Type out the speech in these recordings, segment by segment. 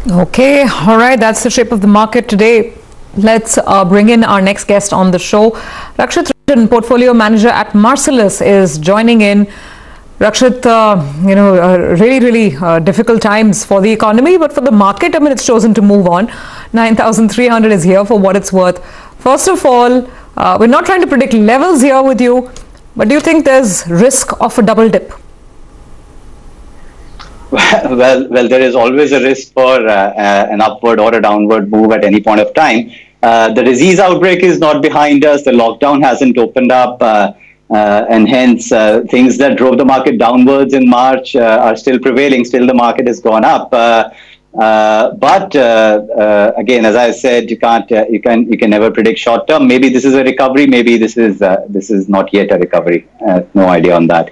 Okay, all right, that's the shape of the market today. Let's bring in our next guest on the show. Rakshit Ranjan, portfolio manager at Marcellus, is joining in. Rakshit, really difficult times for the economy, but for the market, I mean, it's chosen to move on. 9,300 is here for what it's worth. First of all, we're not trying to predict levels here with you, but do you think there's risk of a double dip? Well, there is always a risk for an upward or a downward move at any point of time. The disease outbreak is not behind us. The lockdown hasn't opened up, and hence things that drove the market downwards in March are still prevailing. Still, the market has gone up. But again, as I said, you can never predict short term. Maybe this is a recovery. Maybe this is not yet a recovery. No idea on that.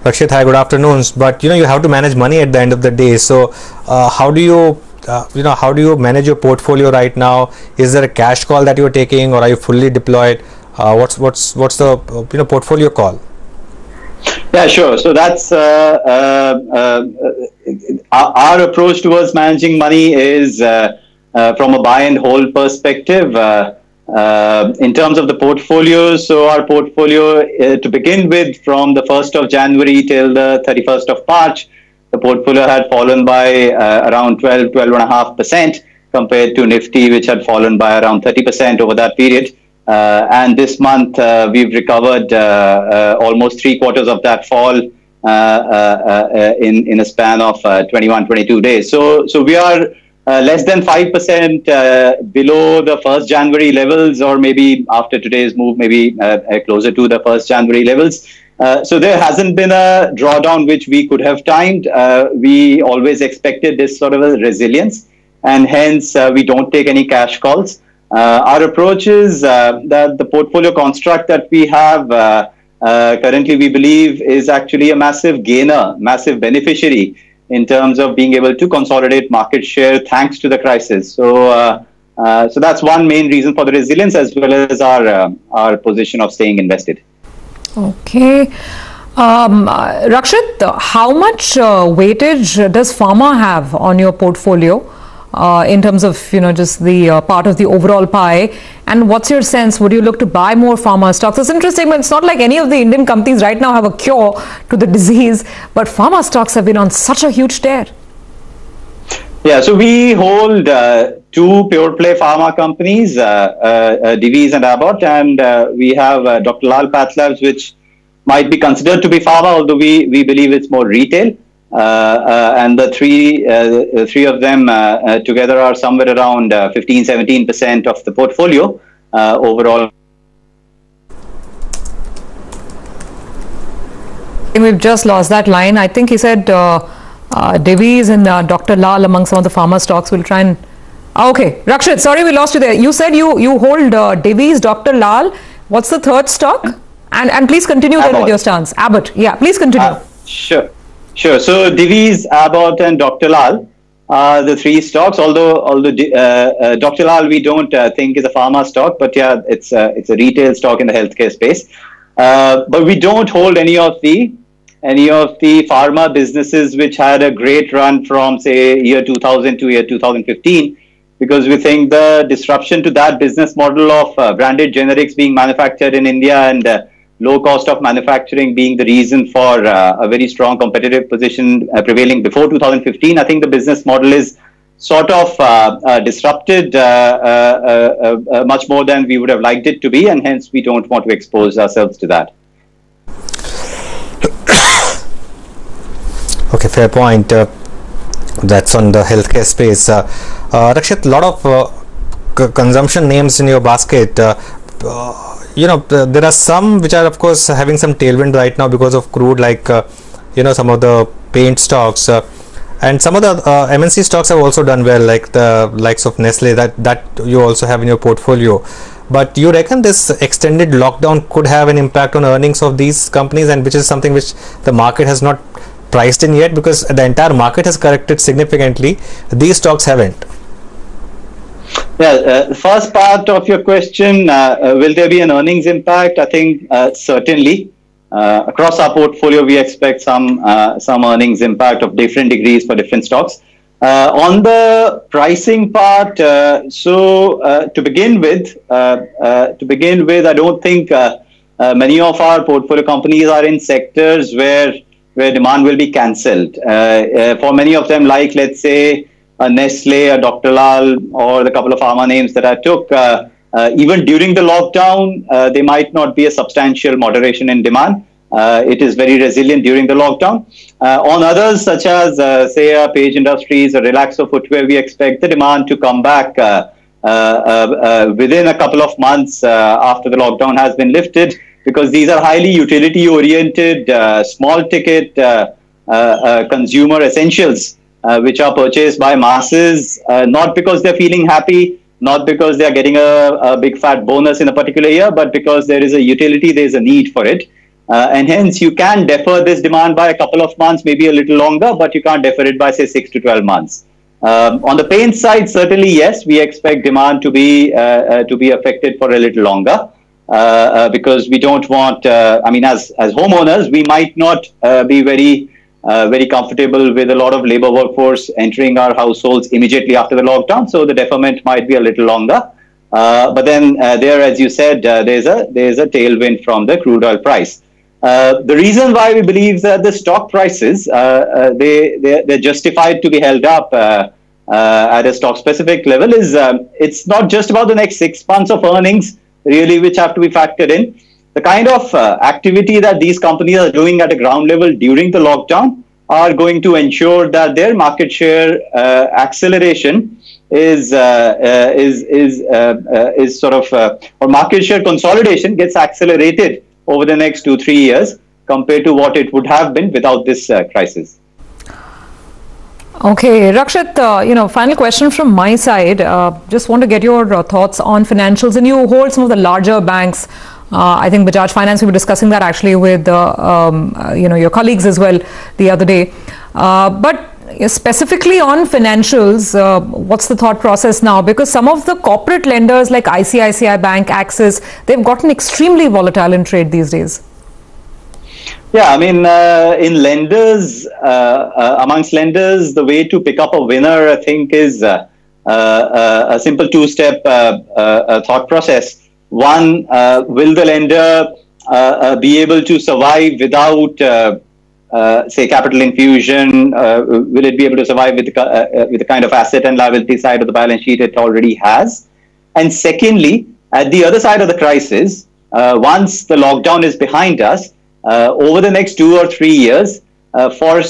Rakshit, hi, good afternoon. But you have to manage money at the end of the day. So, how do you manage your portfolio right now? Is there a cash call that you're taking, or are you fully deployed? What's the portfolio call? Yeah, sure. So that's our approach towards managing money is from a buy and hold perspective. In terms of the portfolio, so our portfolio to begin with, from the 1st of January till the 31st of March, the portfolio had fallen by around 12.5% compared to Nifty, which had fallen by around 30% over that period. And this month, we've recovered almost 3/4 of that fall in a span of 21-22 days. So we are less than 5% below the 1st January levels, or maybe after today's move, maybe closer to the 1st January levels. So there hasn't been a drawdown which we could have timed. We always expected this sort of a resilience, and hence we don't take any cash calls. Our approach is that the portfolio construct that we have currently, we believe, is actually a massive gainer, massive beneficiary in terms of being able to consolidate market share thanks to the crisis. So that's one main reason for the resilience, as well as our position of staying invested. Okay. Rakshit, how much weightage does pharma have on your portfolio in terms of just the part of the overall pie? And what's your sense? Would you look to buy more pharma stocks? It's interesting, but it's not like any of the Indian companies right now have a cure to the disease, but pharma stocks have been on such a huge tear. Yeah, so we hold two pure play pharma companies, Divi's and Abbott, and we have Dr. Lal PathLabs, which might be considered to be pharma, although we believe it's more retail. And the three of them together are somewhere around 15-17% of the portfolio overall. We've just lost that line. I think he said Divi's and Dr. Lal among some of the pharma stocks. We'll try and... Okay, Rakshit, sorry we lost you there. You said you hold Divi's, Dr. Lal. What's the third stock? And please continue there with your stance. Abbott. Yeah, please continue. Sure. So Divi's, Abbott, and Dr. Lal are the three stocks. Although Dr. Lal we don't think is a pharma stock, but yeah, it's a retail stock in the healthcare space. But we don't hold any of the pharma businesses which had a great run from, say, year 2000 to year 2015, because we think the disruption to that business model of branded generics being manufactured in India and low cost of manufacturing being the reason for a very strong competitive position prevailing before 2015. I think the business model is sort of disrupted much more than we would have liked it to be, and hence we don't want to expose ourselves to that. Okay, fair point. That's on the healthcare space. Rakshit, a lot of consumption names in your basket. There are some which are, of course, having some tailwind right now because of crude, like some of the paint stocks, and some of the MNC stocks have also done well, like the likes of Nestle, that you also have in your portfolio. But you reckon this extended lockdown could have an impact on earnings of these companies, and which is something which the market has not priced in yet, because the entire market has corrected significantly. These stocks haven't. Yeah, the first part of your question, will there be an earnings impact? I think certainly. across our portfolio, we expect some earnings impact of different degrees for different stocks. On the pricing part, to begin with, I don't think many of our portfolio companies are in sectors where demand will be cancelled. For many of them, like let's say a Nestle, a Dr. Lal, or the couple of pharma names that I took, even during the lockdown, there might not be a substantial moderation in demand. It is very resilient during the lockdown. On others, such as say Page Industries or Relaxo Footwear, we expect the demand to come back within a couple of months after the lockdown has been lifted, because these are highly utility-oriented, small-ticket consumer essentials, which are purchased by masses, not because they're feeling happy, not because they are getting a big fat bonus in a particular year, but because there is a utility, there is a need for it. And hence, you can defer this demand by a couple of months, maybe a little longer, but you can't defer it by, say, 6 to 12 months. On the paint side, certainly, yes, we expect demand to be affected for a little longer, because we don't want, I mean, as homeowners, we might not be very comfortable with a lot of labor workforce entering our households immediately after the lockdown. So the deferment might be a little longer. But then there, as you said, there's a tailwind from the crude oil price. The reason why we believe that the stock prices, they're justified to be held up at a stock specific level is it's not just about the next 6 months of earnings really which have to be factored in. The kind of activity that these companies are doing at a ground level during the lockdown are going to ensure that their market share acceleration is sort of or market share consolidation gets accelerated over the next 2-3 years compared to what it would have been without this crisis. Okay, Rakshit, final question from my side. Just want to get your thoughts on financials. And you hold some of the larger banks. I think Bajaj Finance, we were discussing that actually with your colleagues as well the other day. But specifically on financials, what's the thought process now? Because some of the corporate lenders like ICICI Bank, Axis, they've gotten extremely volatile in trade these days. Yeah, I mean, in lenders, amongst lenders, the way to pick up a winner, I think, is a simple two-step thought process. One, will the lender be able to survive without, say, capital infusion? Will it be able to survive with the kind of asset and liability side of the balance sheet it already has? And secondly, at the other side of the crisis, once the lockdown is behind us, over the next 2 or 3 years, for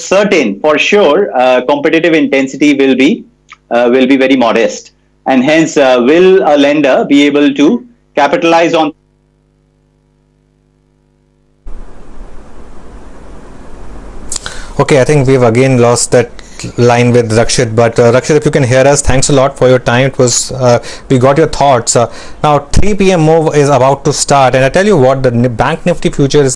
sure, competitive intensity will be very modest, and hence, will a lender be able to capitalize on? Okay, I think we've again lost that line with Rakshit, but Rakshit, if you can hear us, thanks a lot for your time. It was we got your thoughts. Now 3 p.m. move is about to start, and I tell you what, the Bank Nifty future is